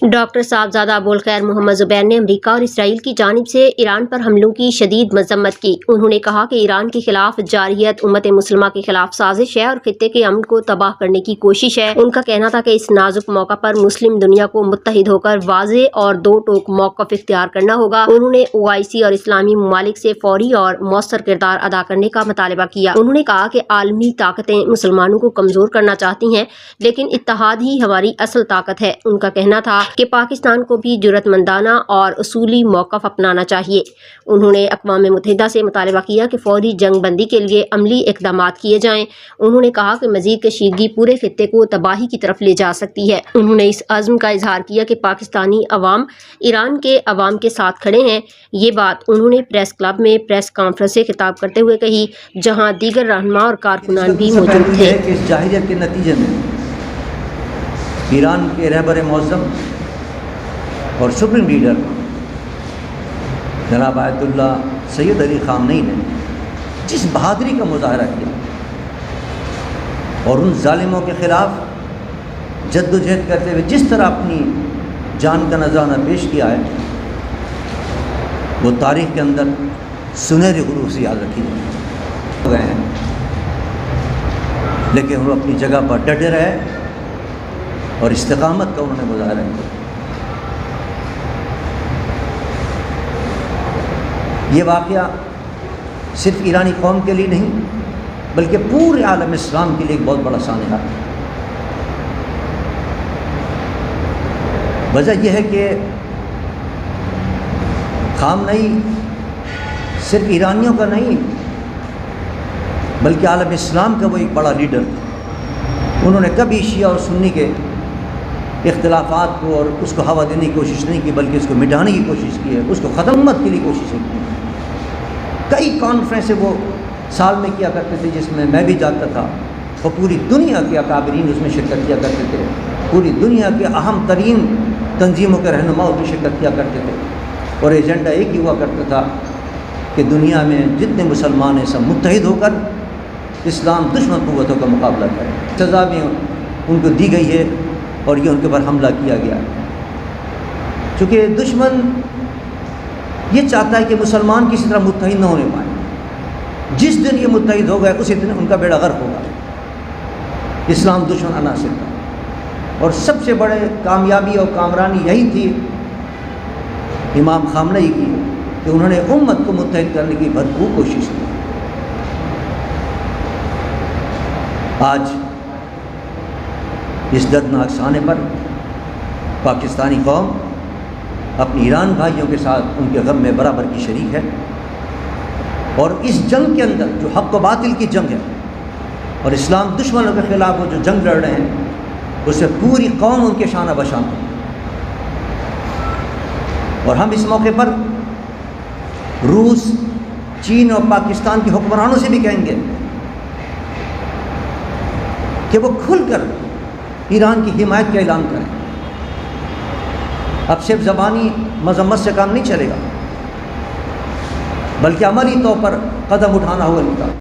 Doctor صاحبزادہ ابوالخیر محمد زبیر نے امریکہ اور اسرائیل کی جانب سے ایران پر حملوں کی شدید مذمت کی۔ انہوں نے کہا کہ ایران کے خلاف جارحیت امت مسلمہ کے خلاف سازش ہے اور خطے کے امن کو تباہ کرنے کی کوشش ہے۔ ان کا کہنا تھا کہ اس نازک موقع پر مسلم دنیا کو متحد ہو کر واضح اور دو ٹوک موقف اختیار کرنا ہوگا۔ انہوں نے OIC اور اسلامی ممالک سے فوری اور مؤثر کردار ادا کرنے کا مطالبہ کیا۔ انہوں نے کہا کہ عالمی طاقتیں مسلمانوں کو کمزور کرنا چاہتی ہیں، لیکن اتحاد ہی ہماری اصل طاقت ہے۔ ان کا کہنا تھا کہ پاکستان کو بھی جرأت مندانہ اور اصولی موقف اپنانا چاہیے۔ انہوں نے اقوام متحدہ سے مطالبہ کیا کہ فوری جنگ بندی کے لیے عملی اقدامات کیے جائیں۔ انہوں نے کہا کہ مزید کشیدگی پورے خطے کو تباہی کی طرف لے جا سکتی ہے۔ انہوں نے اس عزم کا اظہار کیا کہ پاکستانی عوام ایران کے عوام کے ساتھ کھڑے ہیں۔ یہ بات انہوں نے پریس کلب میں پریس کانفرنس سے خطاب کرتے ہوئے کہی، جہاں دیگر رہنما اور کارکنان بھی موجود تھے۔ اس جاہلیت کے نتیجے میں ایران کے رہبر معظم اور سپریم لیڈر جناب آیت اللہ سید علی خامنئی نے جس بہادری کا مظاہرہ کیا اور ان ظالموں کے خلاف جدوجہد کرتے ہوئے جس طرح اپنی جان کا نذرانہ پیش کیا ہے، وہ تاریخ کے اندر سنہرے حروف سے یاد رکھی گئے ہیں۔ لیکن وہ اپنی جگہ پر ڈٹے رہے اور استقامت کا انہوں نے مظاہرہ کیا۔ یہ واقعہ صرف ایرانی قوم کے لیے نہیں بلکہ پورے عالم اسلام کے لیے ایک بہت بڑا سانحہ ہے۔ وجہ یہ ہے کہ خامنئی صرف ایرانیوں کا نہیں بلکہ عالم اسلام کا وہ ایک بڑا لیڈر تھا۔ انہوں نے کبھی شیعہ اور سنی کے اختلافات کو اور اس کو ہوا دینے کی کوشش نہیں کی، بلکہ اس کو مٹانے کی کوشش کی ہے، اس کو ختم کے لیے کوشش کی۔ کئی کانفرنسیں وہ سال میں کیا کرتے تھے جس میں میں بھی جاتا تھا، اور پوری دنیا کے اکابرین اس میں شرکت کیا کرتے تھے، پوری دنیا کے اہم ترین تنظیموں کے رہنما اس میں شرکت کیا کرتے تھے، اور ایجنڈا ایک ہی ہوا کرتا تھا کہ دنیا میں جتنے مسلمان ہیں سب متحد ہو کر اسلام دشمن قوتوں کا مقابلہ کریں۔ سزا بھی ان کو دی گئی ہے اور یہ ان کے اوپر حملہ کیا گیا ہے، چونکہ دشمن یہ چاہتا ہے کہ مسلمان کسی طرح متحد نہ ہونے پائیں۔ جس دن یہ متحد ہو گئے اسی دن ان کا بیڑا غرق ہوگا۔ اسلام دشمن عناصر کا، اور سب سے بڑے کامیابی اور کامرانی یہی تھی امام خامنئی کی کہ انہوں نے امت کو متحد کرنے کی بھرپور کوشش کی۔ آج اس دردناک سانے پر پاکستانی قوم اپنی ایران بھائیوں کے ساتھ ان کے غم میں برابر کی شریک ہے، اور اس جنگ کے اندر جو حق و باطل کی جنگ ہے اور اسلام دشمنوں کے خلاف وہ جو جنگ لڑ رہے ہیں، اس سے پوری قوم ان کے شانہ بشانہ ہے۔ اور ہم اس موقع پر روس، چین اور پاکستان کے حکمرانوں سے بھی کہیں گے کہ وہ کھل کر ایران کی حمایت کا اعلان کریں۔ اب صرف زبانی مذمت سے کام نہیں چلے گا، بلکہ عملی طور پر قدم اٹھانا ہوگا ان کا۔